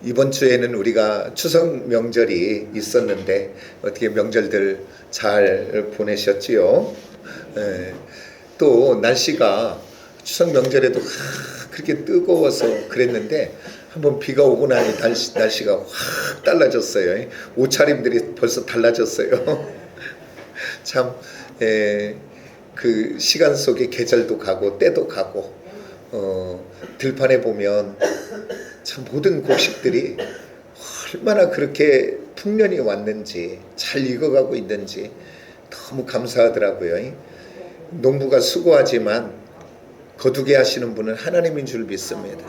이번 주에는 우리가 추석 명절이 있었는데 어떻게 명절들 잘 보내셨지요? 또 날씨가 추석 명절에도 그렇게 뜨거워서 그랬는데 한번 비가 오고 나니 날씨가 확 달라졌어요. 옷차림들이 벌써 달라졌어요. 참 그 시간 속에 계절도 가고 때도 가고 들판에 보면 참 모든 곡식들이 얼마나 그렇게 풍년이 왔는지 잘 익어가고 있는지 너무 감사하더라고요. 농부가 수고하지만 거두게 하시는 분은 하나님인 줄 믿습니다.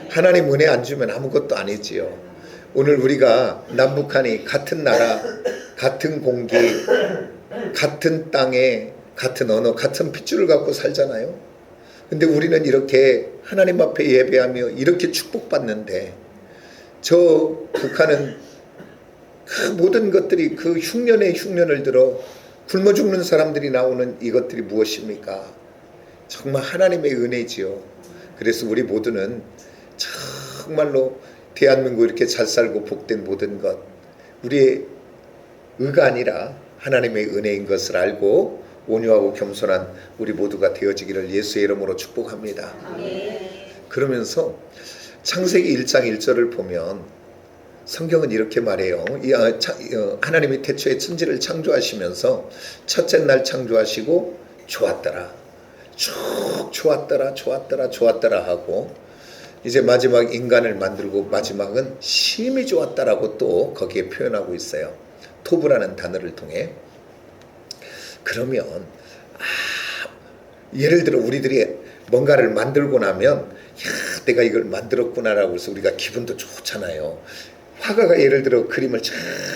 하나님 은혜 안 주면 아무것도 아니지요. 오늘 우리가 남북한이 같은 나라, 같은 공기, 같은 땅에 같은 언어, 같은 핏줄을 갖고 살잖아요. 근데 우리는 이렇게 하나님 앞에 예배하며 이렇게 축복받는데 저 북한은 그 모든 것들이 그 흉년에 흉년을 들어 굶어 죽는 사람들이 나오는 이것들이 무엇입니까? 정말 하나님의 은혜지요. 그래서 우리 모두는 정말로 대한민국 이렇게 잘 살고 복된 모든 것 우리의 의가 아니라 하나님의 은혜인 것을 알고 온유하고 겸손한 우리 모두가 되어지기를 예수의 이름으로 축복합니다. 그러면서 창세기 1장 1절을 보면 성경은 이렇게 말해요. 하나님이 태초에 천지를 창조하시면서 첫째 날 창조하시고 좋았더라. 쭉 좋았더라 하고 이제 마지막 인간을 만들고 마지막은 심히 좋았다라고 또 거기에 표현하고 있어요. 토브라는 단어를 통해. 그러면 예를 들어 우리들이 뭔가를 만들고 나면 내가 이걸 만들었구나라고 해서 우리가 기분도 좋잖아요. 화가가 예를 들어 그림을 쫙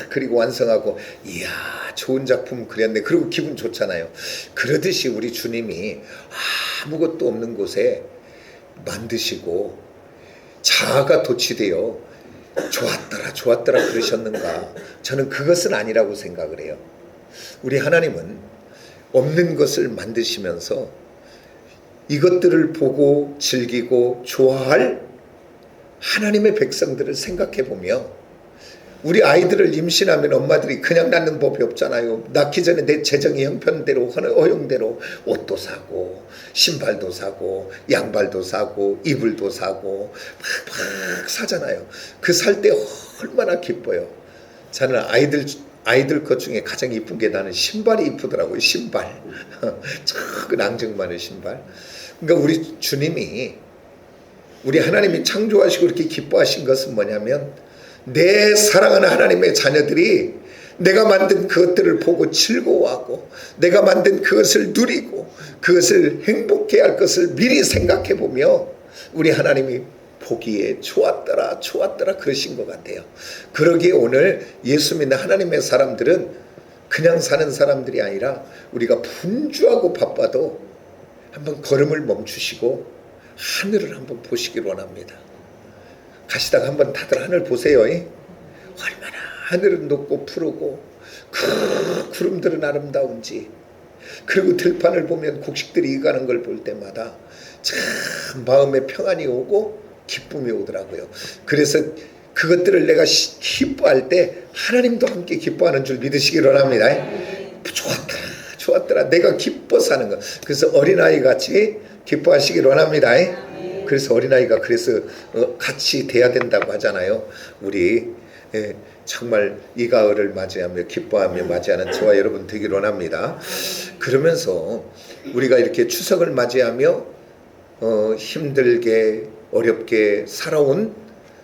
그리고 완성하고 이야 좋은 작품 그렸네 그리고 기분 좋잖아요. 그러듯이 우리 주님이 아무것도 없는 곳에 만드시고 자아가 도취되어 좋았더라 그러셨는가. 저는 그것은 아니라고 생각을 해요. 우리 하나님은 없는 것을 만드시면서 이것들을 보고 즐기고 좋아할 하나님의 백성들을 생각해 보며 우리 아이들을 임신하면 엄마들이 그냥 낳는 법이 없잖아요. 낳기 전에 내 재정이 형편대로 허용대로 옷도 사고 신발도 사고 양발도 사고 이불도 사고 막 사잖아요. 그 살 때 얼마나 기뻐요. 저는 아이들 것 중에 가장 이쁜 게 나는 신발이 이쁘더라고요. 신발. 작은 앙증 많은 신발. 그러니까 우리 주님이 우리 하나님이 창조하시고 이렇게 기뻐하신 것은 뭐냐면 내 사랑하는 하나님의 자녀들이 내가 만든 그것들을 보고 즐거워하고 내가 만든 그것을 누리고 그것을 행복해 할 것을 미리 생각해 보며 우리 하나님이 보기에 좋았더라 그러신 것 같아요. 그러기에 오늘 예수 믿는 하나님의 사람들은 그냥 사는 사람들이 아니라 우리가 분주하고 바빠도 한번 걸음을 멈추시고 하늘을 한번 보시길 원합니다. 가시다가 한번 다들 하늘 보세요. 얼마나 하늘은 높고 푸르고 그 구름들은 아름다운지. 그리고 들판을 보면 곡식들이 익어가는 걸 볼 때마다 참 마음에 평안이 오고 기쁨이 오더라고요. 그래서 그것들을 내가 기뻐할 때 하나님도 함께 기뻐하는 줄 믿으시기 원합니다. 좋았더라. 내가 기뻐 사는 것. 그래서 어린아이 같이 기뻐하시기 원합니다. 그래서 어린아이가 그래서 같이 돼야 된다고 하잖아요. 우리 정말 이 가을을 맞이하며 기뻐하며 맞이하는 저와 여러분 되길 원합니다. 그러면서 우리가 이렇게 추석을 맞이하며 힘들게 어렵게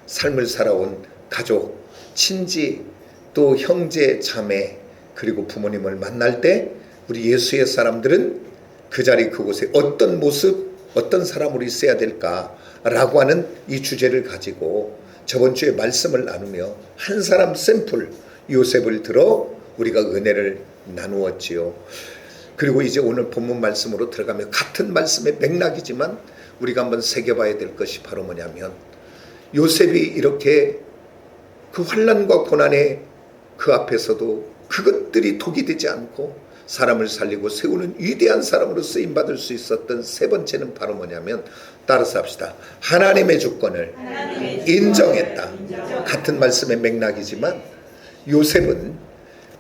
삶을 살아온 가족, 친지, 또 형제, 자매 그리고 부모님을 만날 때 우리 예수의 사람들은 그 자리 그곳에 어떤 모습 어떤 사람으로 있어야 될까라고 하는 이 주제를 가지고 저번 주에 말씀을 나누며 한 사람 샘플 요셉을 들어 우리가 은혜를 나누었지요. 그리고 이제 오늘 본문 말씀으로 들어가며 같은 말씀의 맥락이지만 우리가 한번 새겨봐야 될 것이 바로 뭐냐면 요셉이 이렇게 그 환난과 고난의 그 앞에서도 그것들이 독이 되지 않고 사람을 살리고 세우는 위대한 사람으로 쓰임받을 수 있었던 세 번째는 바로 뭐냐면, 따라서 합시다. 하나님의 주권을 인정했다. 같은 말씀의 맥락이지만 요셉은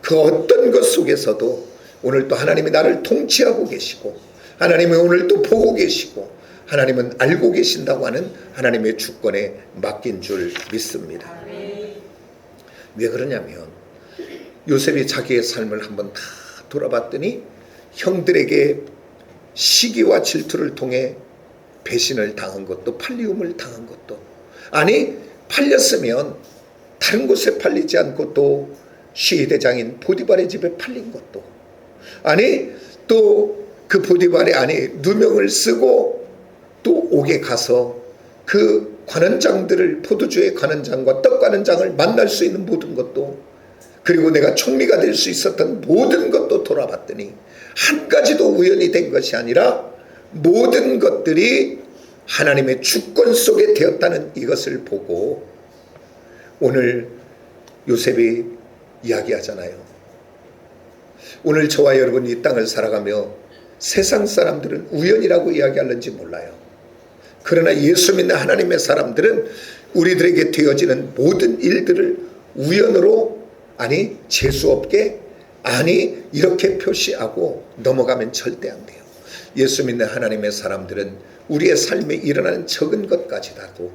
그 어떤 것 속에서도 오늘 또 하나님이 나를 통치하고 계시고, 하나님이 오늘 또 보고 계시고, 하나님은 알고 계신다고 하는 하나님의 주권에 맡긴 줄 믿습니다. 왜 그러냐면 요셉이 자기의 삶을 한번 다 돌아봤더니 형들에게 시기와 질투를 통해 배신을 당한 것도, 팔리움을 당한 것도, 아니 팔렸으면 다른 곳에 팔리지 않고 또 시대장인 보디발의 집에 팔린 것도, 아니 또 그 보디발의 아내 누명을 쓰고 또 옥에 가서 그 관원장들을, 포도주의 관원장과 떡 관원장을 만날 수 있는 모든 것도, 그리고 내가 총리가 될 수 있었던 모든 것도 돌아봤더니 한 가지도 우연이 된 것이 아니라 모든 것들이 하나님의 주권 속에 되었다는 이것을 보고 오늘 요셉이 이야기하잖아요. 오늘 저와 여러분이 이 땅을 살아가며 세상 사람들은 우연이라고 이야기하는지 몰라요. 그러나 예수 믿는 하나님의 사람들은 우리들에게 되어지는 모든 일들을 우연으로, 아니 재수없게, 아니 이렇게 표시하고 넘어가면 절대 안 돼요. 예수 믿는 하나님의 사람들은 우리의 삶에 일어나는 적은 것까지라도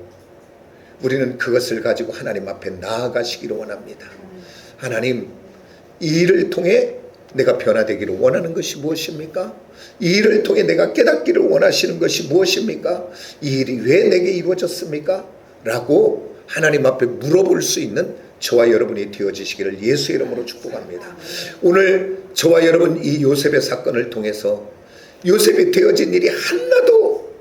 우리는 그것을 가지고 하나님 앞에 나아가시기를 원합니다. 하나님, 이 일을 통해 내가 변화되기를 원하는 것이 무엇입니까? 이 일을 통해 내가 깨닫기를 원하시는 것이 무엇입니까? 이 일이 왜 내게 이루어졌습니까? 라고 하나님 앞에 물어볼 수 있는 저와 여러분이 되어지시기를 예수의 이름으로 축복합니다. 오늘 저와 여러분 이 요셉의 사건을 통해서 요셉이 되어진 일이 하나도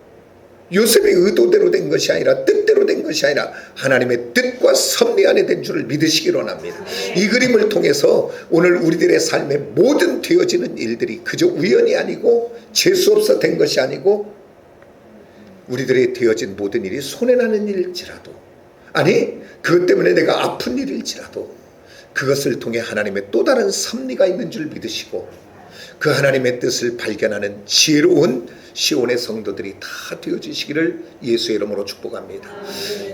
요셉의 의도대로 된 것이 아니라, 뜻대로 된 것이 아니라 하나님의 뜻과 섭리 안에 된 줄을 믿으시기 원합니다. 이 그림을 통해서 오늘 우리들의 삶에 모든 되어지는 일들이 그저 우연이 아니고 재수없어 된 것이 아니고 우리들의 되어진 모든 일이 손해나는 일일지라도, 아니 그것 때문에 내가 아픈 일일지라도 그것을 통해 하나님의 또 다른 섭리가 있는 줄 믿으시고 그 하나님의 뜻을 발견하는 지혜로운 시온의 성도들이 다 되어지시기를 예수의 이름으로 축복합니다.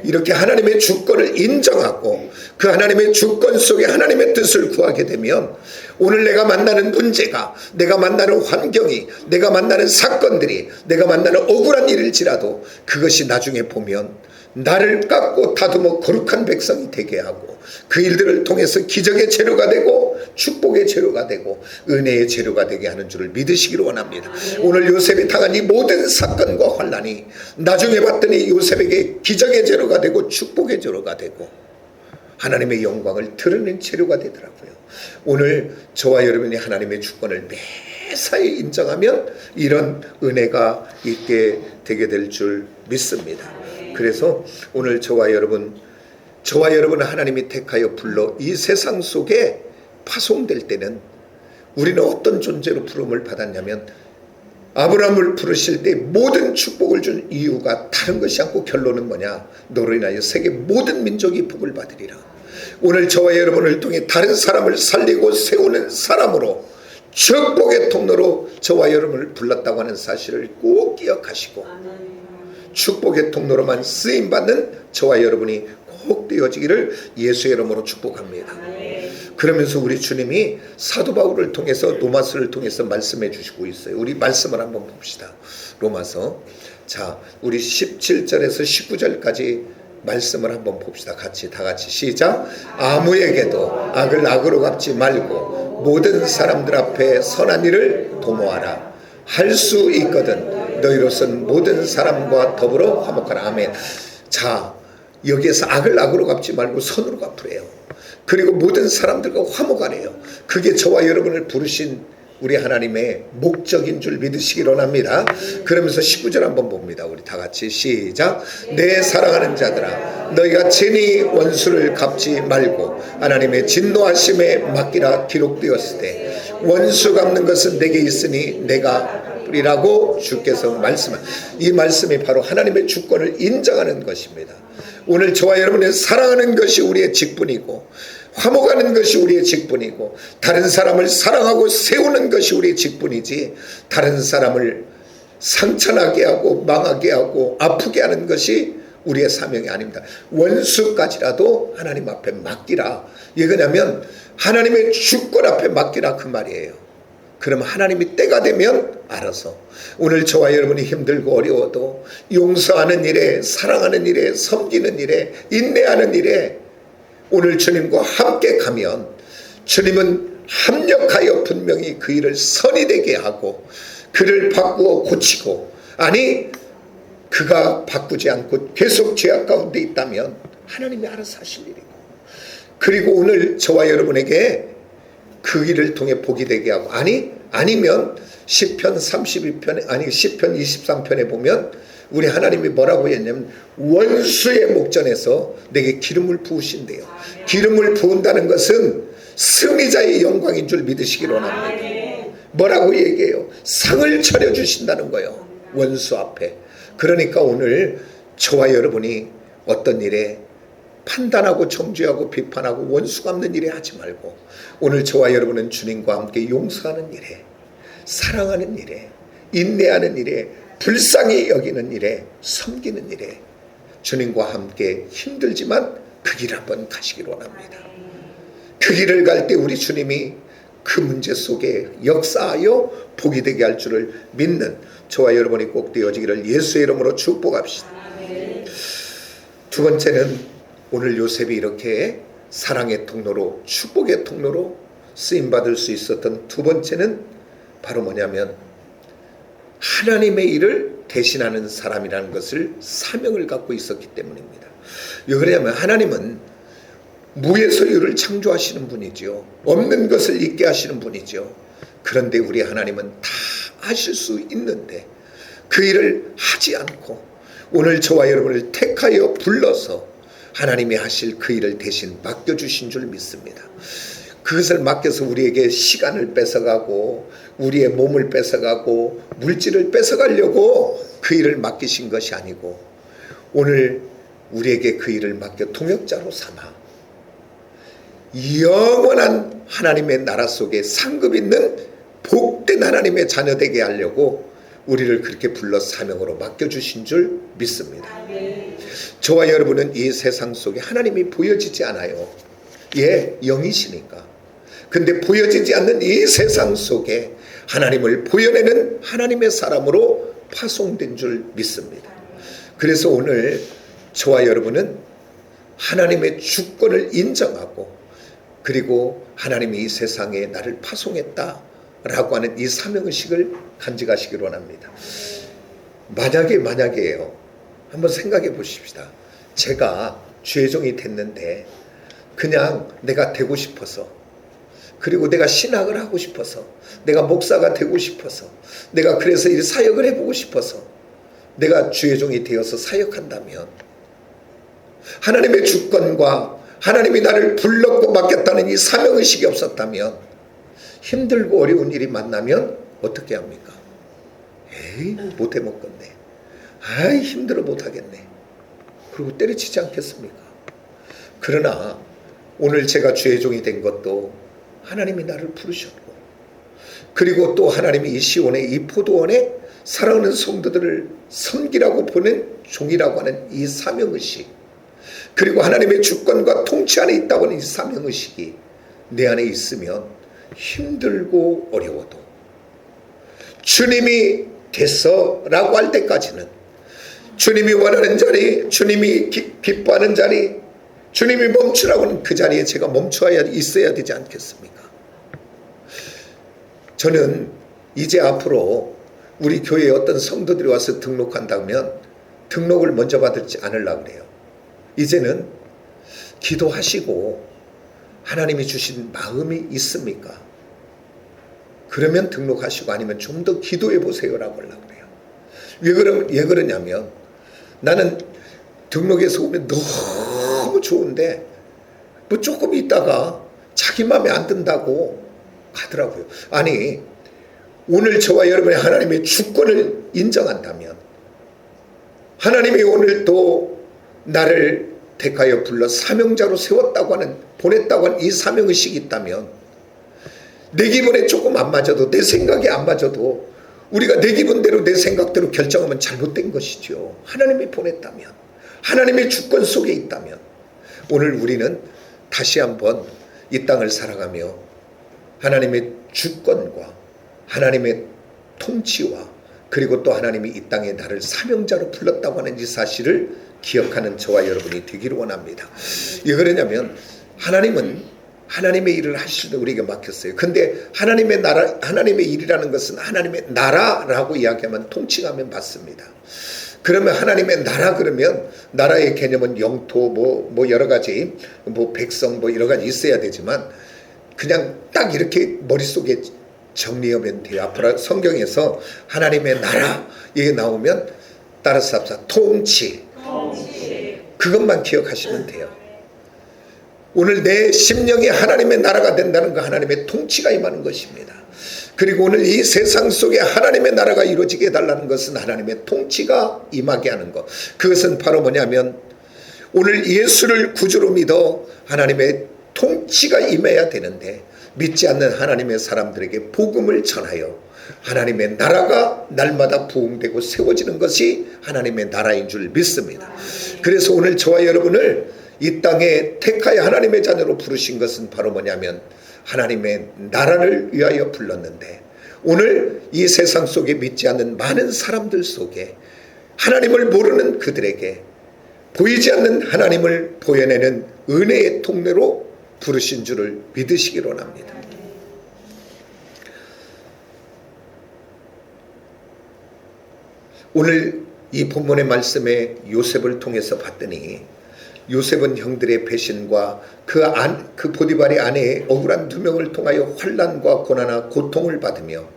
이렇게 하나님의 주권을 인정하고 그 하나님의 주권 속에 하나님의 뜻을 구하게 되면 오늘 내가 만나는 문제가, 내가 만나는 환경이, 내가 만나는 사건들이, 내가 만나는 억울한 일일지라도 그것이 나중에 보면 나를 깎고 다듬어 거룩한 백성이 되게 하고 그 일들을 통해서 기적의 재료가 되고 축복의 재료가 되고 은혜의 재료가 되게 하는 줄을 믿으시기를 원합니다. 오늘 요셉이 당한 이 모든 사건과 환난이 나중에 봤더니 요셉에게 기적의 재료가 되고 축복의 재료가 되고 하나님의 영광을 드러낸 재료가 되더라고요. 오늘 저와 여러분이 하나님의 주권을 매사에 인정하면 이런 은혜가 있게 되게 될 줄 믿습니다. 그래서 오늘 저와 여러분은 하나님이 택하여 불러 이 세상 속에 파송될 때는 우리는 어떤 존재로 부름을 받았냐면, 아브라함을 부르실 때 모든 축복을 준 이유가 다른 것이 않고 결론은 뭐냐? 너로 인하여 세계 모든 민족이 복을 받으리라. 오늘 저와 여러분을 통해 다른 사람을 살리고 세우는 사람으로, 축복의 통로로 저와 여러분을 불렀다고 하는 사실을 꼭 기억하시고 축복의 통로로만 쓰임받는 저와 여러분이 꼭 되어지기를 예수의 이름으로 축복합니다. 그러면서 우리 주님이 사도 바울을 통해서, 로마서를 통해서 말씀해 주시고 있어요. 우리 말씀을 한번 봅시다. 로마서, 자 우리 17절에서 19절까지 말씀을 한번 봅시다. 다 같이 시작. 아무에게도 악을 악으로 갚지 말고 모든 사람들 앞에 선한 일을 도모하라. 할 수 있거든 너희로서는 모든 사람과 더불어 화목하라. 아멘. 자, 여기에서 악을 악으로 갚지 말고 선으로 갚으래요. 그리고 모든 사람들과 화목하래요. 그게 저와 여러분을 부르신 우리 하나님의 목적인 줄 믿으시기 원합니다. 그러면서 19절 한번 봅니다. 우리 다 같이 시작. 내 사랑하는 자들아, 너희가 친히 원수를 갚지 말고 하나님의 진노하심에 맡기라. 기록되었을 때 원수 갚는 것은 내게 있으니 내가 이라고 주께서 말씀한 이 말씀이 바로 하나님의 주권을 인정하는 것입니다. 오늘 저와 여러분의 사랑하는 것이 우리의 직분이고 화목하는 것이 우리의 직분이고 다른 사람을 사랑하고 세우는 것이 우리의 직분이지 다른 사람을 상처나게 하고 망하게 하고 아프게 하는 것이 우리의 사명이 아닙니다. 원수까지라도 하나님 앞에 맡기라. 이거냐면 하나님의 주권 앞에 맡기라 그 말이에요. 그럼 하나님이 때가 되면 알아서 오늘 저와 여러분이 힘들고 어려워도 용서하는 일에 사랑하는 일에 섬기는 일에 인내하는 일에 오늘 주님과 함께 가면 주님은 합력하여 분명히 그 일을 선이 되게 하고 그를 바꾸어 고치고 아니 그가 바꾸지 않고 계속 죄악 가운데 있다면 하나님이 알아서 하실 일이고 그리고 오늘 저와 여러분에게 그 일을 통해 복이 되게 하고 아니면 시편 32편에 아니 시편 23편에 보면 우리 하나님이 뭐라고 했냐면 원수의 목전에서 내게 기름을 부으신대요. 기름을 부은다는 것은 승리자의 영광인 줄 믿으시기 원합니다. 뭐라고 얘기해요? 상을 차려주신다는 거예요. 원수 앞에. 그러니까 오늘 저와 여러분이 어떤 일에 판단하고 정죄하고 비판하고 원수 갚는 일에 하지 말고 오늘 저와 여러분은 주님과 함께 용서하는 일에 사랑하는 일에 인내하는 일에 불쌍히 여기는 일에 섬기는 일에 주님과 함께 힘들지만 그 길 한번 가시길 원합니다. 그 길을 갈 때 우리 주님이 그 문제 속에 역사하여 복이 되게 할 줄을 믿는 저와 여러분이 꼭 되어지기를 예수의 이름으로 축복합시다. 두 번째는 오늘 요셉이 이렇게 사랑의 통로로 축복의 통로로 쓰임받을 수 있었던 두 번째는 바로 뭐냐면 하나님의 일을 대신하는 사람이라는 것을 사명을 갖고 있었기 때문입니다. 왜 그러냐면 하나님은 무에서 유를 창조하시는 분이죠. 없는 것을 있게 하시는 분이죠. 그런데 우리 하나님은 다 하실 수 있는데 그 일을 하지 않고 오늘 저와 여러분을 택하여 불러서 하나님이 하실 그 일을 대신 맡겨주신 줄 믿습니다. 그것을 맡겨서 우리에게 시간을 뺏어가고 우리의 몸을 뺏어가고 물질을 뺏어가려고 그 일을 맡기신 것이 아니고 오늘 우리에게 그 일을 맡겨 동역자로 삼아 영원한 하나님의 나라 속에 상급 있는 복된 하나님의 자녀 되게 하려고 우리를 그렇게 불러 사명으로 맡겨주신 줄 믿습니다. 저와 여러분은 이 세상 속에 하나님이 보여지지 않아요. 예, 영이시니까. 근데 보여지지 않는 이 세상 속에 하나님을 보여내는 하나님의 사람으로 파송된 줄 믿습니다. 그래서 오늘 저와 여러분은 하나님의 주권을 인정하고 그리고 하나님이 이 세상에 나를 파송했다라고 하는 이 사명의식을 간직하시길 원합니다. 만약에요. 한번 생각해 보십시다. 제가 주의 종이 됐는데 그냥 내가 되고 싶어서 그리고 내가 신학을 하고 싶어서 내가 목사가 되고 싶어서 내가 그래서 이 사역을 해보고 싶어서 내가 주의 종이 되어서 사역한다면 하나님의 주권과 하나님이 나를 불렀고 맡겼다는 이 사명의식이 없었다면 힘들고 어려운 일이 만나면 어떻게 합니까? 에이 못해 먹겠네. 아이 힘들어 못하겠네. 그리고 때려치지 않겠습니까? 그러나 오늘 제가 주의 종이 된 것도 하나님이 나를 부르셨고 그리고 또 하나님이 이 시온의 이 포도원에 사랑하는 성도들을 섬기라고 보낸 종이라고 하는 이 사명의식 그리고 하나님의 주권과 통치 안에 있다고 하는 이 사명의식이 내 안에 있으면 힘들고 어려워도 주님이 됐어 라고 할 때까지는 주님이 원하는 자리 주님이 기뻐하는 자리 주님이 멈추라고 하는 그 자리에 제가 멈춰야 있어야 되지 않겠습니까? 저는 이제 앞으로 우리 교회에 어떤 성도들이 와서 등록한다면 등록을 먼저 받지 않으려고 그래요. 이제는 기도하시고 하나님이 주신 마음이 있습니까? 그러면 등록하시고 아니면 좀 더 기도해 보세요라고 하려고 그래요. 왜 그러냐면 나는 등록해서 오면 너무 좋은데 뭐 조금 있다가 자기 마음에 안 든다고 가더라고요. 아니 오늘 저와 여러분의 하나님의 주권을 인정한다면, 하나님이 오늘 또 나를 택하여 불러 사명자로 세웠다고 하는, 보냈다고 하는 이 사명의식이 있다면, 내 기분에 조금 안 맞아도, 내 생각에 안 맞아도 우리가 내 기분대로 내 생각대로 결정하면 잘못된 것이죠. 하나님이 보냈다면, 하나님의 주권 속에 있다면, 오늘 우리는 다시 한번 이 땅을 살아가며 하나님의 주권과 하나님의 통치와, 그리고 또 하나님이 이 땅에 나를 사명자로 불렀다고 하는 이 사실을 기억하는 저와 여러분이 되기를 원합니다. 왜 그러냐면, 하나님은 하나님의 일을 하실 때 우리에게 맡겼어요. 근데 하나님의 나라, 하나님의 일이라는 것은 하나님의 나라라고 이야기하면, 통치하면 맞습니다. 그러면 하나님의 나라, 그러면 나라의 개념은 영토 뭐 여러 가지, 뭐 백성 뭐 여러 가지 있어야 되지만, 그냥 딱 이렇게 머릿속에 정리하면 돼요. 앞으로 성경에서 하나님의 나라 이게 나오면 따라서 합시다. 통치. 그것만 기억하시면 돼요. 오늘 내 심령이 하나님의 나라가 된다는 거, 하나님의 통치가 임하는 것입니다. 그리고 오늘 이 세상 속에 하나님의 나라가 이루어지게 해달라는 것은 하나님의 통치가 임하게 하는 것. 그것은 바로 뭐냐면, 오늘 예수를 구주로 믿어 하나님의 통치가 임해야 되는데, 믿지 않는 하나님의 사람들에게 복음을 전하여 하나님의 나라가 날마다 부흥되고 세워지는 것이 하나님의 나라인 줄 믿습니다. 그래서 오늘 저와 여러분을 이 땅에 택하여 하나님의 자녀로 부르신 것은 바로 뭐냐면, 하나님의 나라를 위하여 불렀는데, 오늘 이 세상 속에 믿지 않는 많은 사람들 속에 하나님을 모르는 그들에게 보이지 않는 하나님을 보여내는 은혜의 통로로 부르신 줄을 믿으시기로 합니다. 오늘 이 본문의 말씀에 요셉을 통해서 봤더니, 요셉은 형들의 배신과 그 보디발의 아내의 억울한 누명을 통하여 환난과 고난과 고통을 받으며,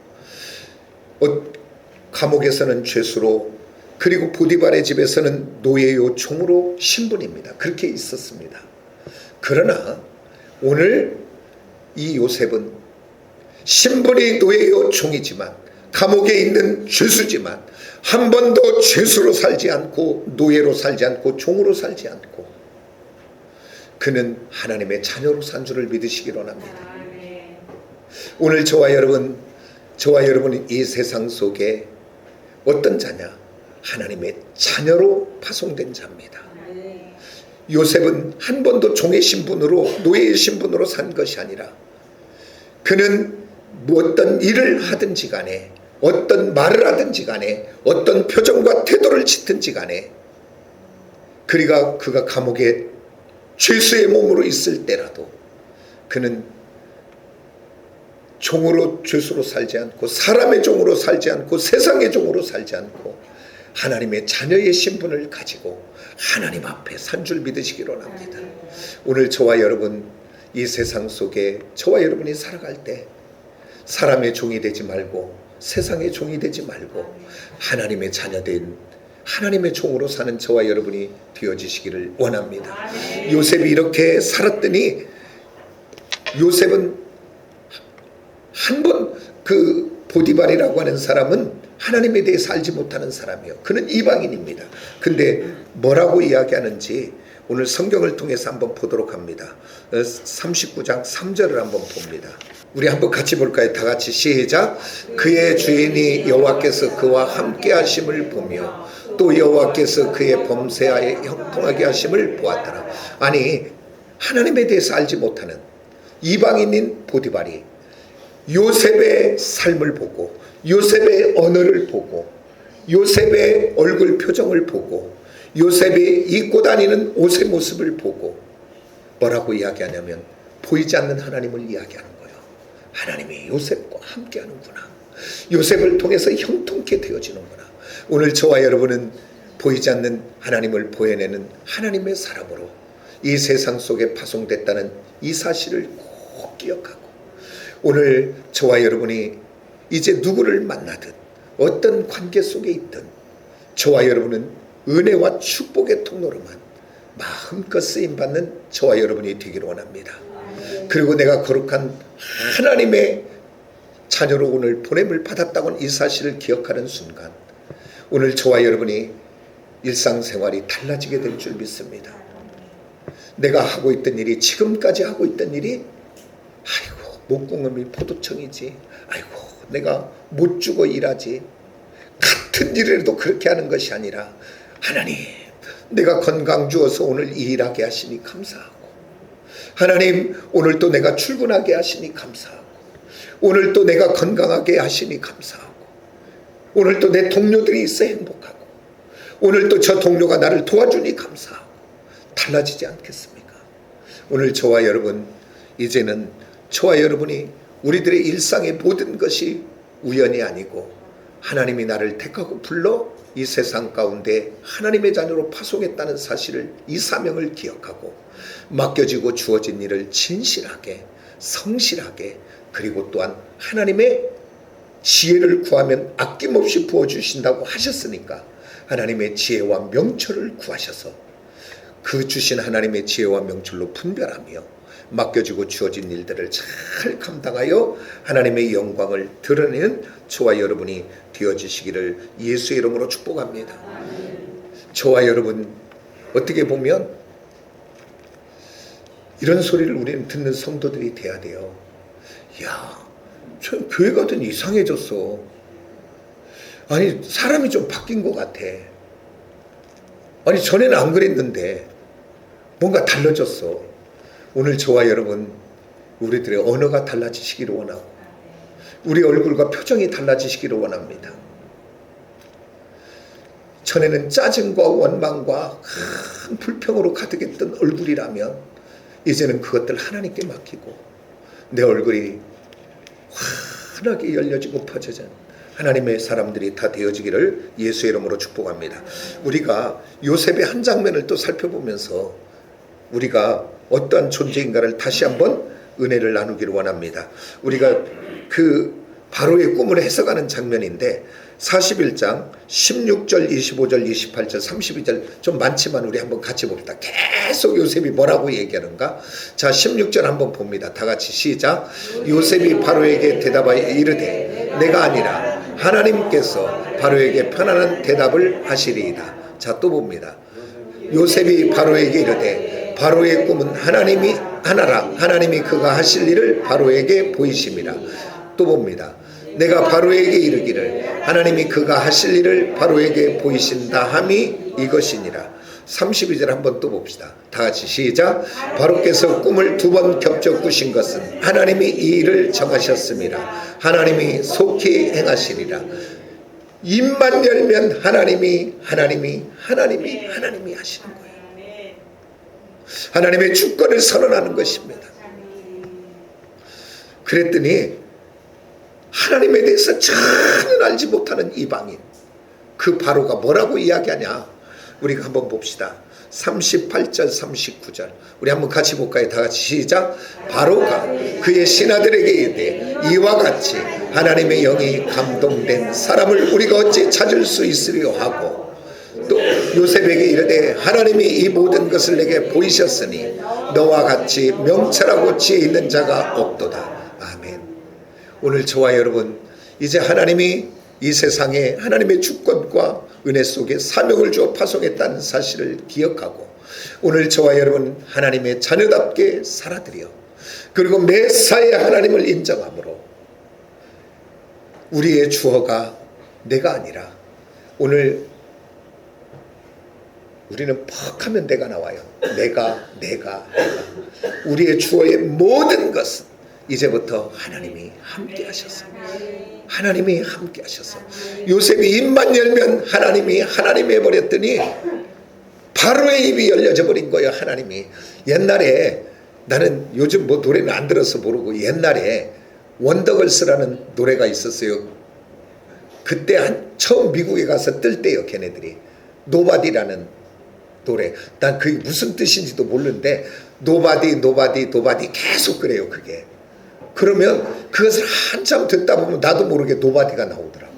감옥에서는 죄수로, 그리고 보디발의 집에서는 노예요 종으로 신분입니다. 그렇게 있었습니다. 그러나 오늘 이 요셉은 신분이 노예요 종이지만, 감옥에 있는 죄수지만, 한 번도 죄수로 살지 않고, 노예로 살지 않고, 종으로 살지 않고, 그는 하나님의 자녀로 산 줄을 믿으시기로 합니다. 오늘 저와 여러분은 이 세상 속에 어떤 자냐? 하나님의 자녀로 파송된 자입니다. 요셉은 한 번도 종의 신분으로, 노예의 신분으로 산 것이 아니라, 그는 어떤 일을 하든지 간에, 어떤 말을 하든지 간에, 어떤 표정과 태도를 짓든지 간에, 그가 감옥에 죄수의 몸으로 있을 때라도 그는 종으로, 죄수로 살지 않고, 사람의 종으로 살지 않고, 세상의 종으로 살지 않고, 하나님의 자녀의 신분을 가지고 하나님 앞에 산 줄 믿으시기로 합니다. 오늘 저와 여러분, 이 세상 속에 저와 여러분이 살아갈 때 사람의 종이 되지 말고, 세상의 종이 되지 말고, 하나님의 자녀된 하나님의 종으로 사는 저와 여러분이 되어지시기를 원합니다. 요셉이 이렇게 살았더니, 요셉은 한 번 그 보디발이라고 하는 사람은 하나님에 대해서 알지 못하는 사람이에요. 그는 이방인입니다. 근데 뭐라고 이야기하는지 오늘 성경을 통해서 한번 보도록 합니다. 39장 3절을 한번 봅니다. 우리 한번 같이 볼까요? 다 같이 시작. 그의 주인이 여호와께서 그와 함께 하심을 보며, 또 여호와께서 그의 범죄하에 형통하게 하심을 보았더라. 아니, 하나님에 대해서 알지 못하는 이방인인 보디발이 요셉의 삶을 보고, 요셉의 언어를 보고, 요셉의 얼굴 표정을 보고, 요셉이 입고 다니는 옷의 모습을 보고 뭐라고 이야기하냐면, 보이지 않는 하나님을 이야기하는 거예요. 하나님이 요셉과 함께 하는구나. 요셉을 통해서 형통케 되어지는구나. 오늘 저와 여러분은 보이지 않는 하나님을 보여내는 하나님의 사람으로 이 세상 속에 파송됐다는 이 사실을 꼭 기억하고, 오늘 저와 여러분이 이제 누구를 만나든 어떤 관계 속에 있든 저와 여러분은 은혜와 축복의 통로로만 마음껏 쓰임받는 저와 여러분이 되기를 원합니다. 그리고 내가 거룩한 하나님의 자녀로 오늘 보냄을 받았다고는 이 사실을 기억하는 순간 오늘 저와 여러분이 일상생활이 달라지게 될 줄 믿습니다. 내가 하고 있던 일이, 지금까지 하고 있던 일이 아이고 목공업이 포도청이지, 아이고 내가 못 주고 일하지, 같은 일이라도 그렇게 하는 것이 아니라 하나님 내가 건강 주어서 오늘 일하게 하시니 감사하고, 하나님 오늘 또 내가 출근하게 하시니 감사하고, 오늘 또 내가 건강하게 하시니 감사하고, 오늘 또 내 동료들이 있어 행복하고, 오늘 또 저 동료가 나를 도와주니 감사하고, 달라지지 않겠습니까? 오늘 저와 여러분, 이제는 저와 여러분이 우리들의 일상의 모든 것이 우연이 아니고 하나님이 나를 택하고 불러 이 세상 가운데 하나님의 자녀로 파송했다는 사실을, 이 사명을 기억하고 맡겨지고 주어진 일을 진실하게 성실하게, 그리고 또한 하나님의 지혜를 구하면 아낌없이 부어주신다고 하셨으니까 하나님의 지혜와 명철을 구하셔서 그 주신 하나님의 지혜와 명철로 분별하며 맡겨지고 주어진 일들을 잘 감당하여 하나님의 영광을 드러내는 저와 여러분이 되어지시기를 예수의 이름으로 축복합니다. 저와 여러분, 어떻게 보면 이런 소리를 우리는 듣는 성도들이 돼야 돼요. 야, 저 교회 가더니 이상해졌어. 아니 사람이 좀 바뀐 것 같아. 아니 전에는 안 그랬는데 뭔가 달라졌어. 오늘 저와 여러분, 우리들의 언어가 달라지시기를 원하고 우리 얼굴과 표정이 달라지시기를 원합니다. 전에는 짜증과 원망과 큰 불평으로 가득했던 얼굴이라면 이제는 그것들 하나님께 맡기고 내 얼굴이 환하게 열려지고 펴져진 하나님의 사람들이 다 되어지기를 예수의 이름으로 축복합니다. 우리가 요셉의 한 장면을 또 살펴보면서 우리가 어떠한 존재인가를 다시 한번 은혜를 나누기를 원합니다. 우리가 그 바로의 꿈을 해석하는 장면인데 41장 16절 25절 28절 32절 좀 많지만 우리 한번 같이 봅시다. 계속 요셉이 뭐라고 얘기하는가. 자 16절 한번 봅니다. 다 같이 시작. 요셉이 바로에게 대답하여 이르되 내가 아니라 하나님께서 바로에게 편안한 대답을 하시리이다. 자 또 봅니다. 요셉이 바로에게 이르되 바로의 꿈은 하나님이 하나라. 하나님이 그가 하실 일을 바로에게 보이심이라. 또 봅니다. 내가 바로에게 이르기를 하나님이 그가 하실 일을 바로에게 보이신다 함이 이것이니라. 32절 한번 또 봅시다. 다 같이 시작. 바로께서 꿈을 2번 겹쳐 꾸신 것은 하나님이 이 일을 정하셨습니다. 하나님이 속히 행하시리라. 입만 열면 하나님이 하시는 거예요. 하나님의 주권을 선언하는 것입니다. 그랬더니 하나님에 대해서 전혀 알지 못하는 이방인, 그 바로가 뭐라고 이야기하냐, 우리가 한번 봅시다. 38절 39절 우리 한번 같이 볼까요? 다 같이 시작. 바로가 그의 신하들에게 이르되 이와 같이 하나님의 영이 감동된 사람을 우리가 어찌 찾을 수 있으려 하고, 또 요셉에게 이르되 하나님이 이 모든 것을 내게 보이셨으니 너와 같이 명철하고 지혜 있는 자가 없도다. 아멘. 오늘 저와 여러분, 이제 하나님이 이 세상에 하나님의 주권과 은혜 속에 사명을 주어 파송했다는 사실을 기억하고 오늘 저와 여러분 하나님의 자녀답게 살아드려, 그리고 매사에 하나님을 인정함으로 우리의 주어가 내가 아니라, 오늘 우리는 퍽 하면 내가 나와요. 내가 우리의 주어의 모든 것은 이제부터 하나님이 함께 하셔서, 하나님이 함께 하셔서, 요셉이 입만 열면 하나님이 해버렸더니 바로의 입이 열려져 버린 거예요. 하나님이. 옛날에, 나는 요즘 뭐 노래는 안 들어서 모르고, 옛날에 원더걸스라는 노래가 있었어요. 그때 처음 미국에 가서 뜰 때요. 걔네들이 노바디라는 노래. 난 그게 무슨 뜻인지도 모르는데 노바디 계속 그래요. 그게. 그러면 그것을 한참 듣다 보면 나도 모르게 노바디가 나오더라고.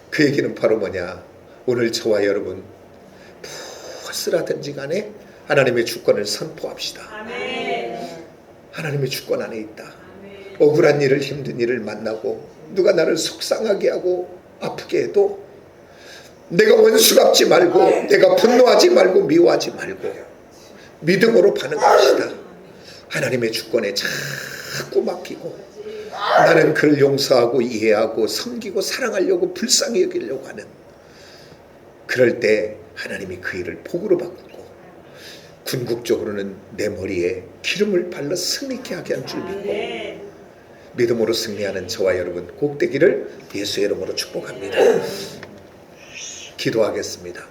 그 얘기는 바로 뭐냐, 오늘 저와 여러분 무엇을 하든지 간에 하나님의 주권을 선포합시다. 하나님의 주권 안에 있다. 억울한 일을 힘든 일을 만나고 누가 나를 속상하게 하고 아프게 해도 내가 원수 갚지 말고 내가 분노하지 말고 미워하지 말고 믿음으로 반응합시다. 하나님의 주권에 자꾸 맡기고 나는 그를 용서하고 이해하고 섬기고 사랑하려고 불쌍히 여기려고 하는, 그럴 때 하나님이 그 일을 복으로 바꾸고 궁극적으로는 내 머리에 기름을 발라 승리케 하게 한 줄 믿고 믿음으로 승리하는 저와 여러분 꼭 되기를 예수의 이름으로 축복합니다. 기도하겠습니다.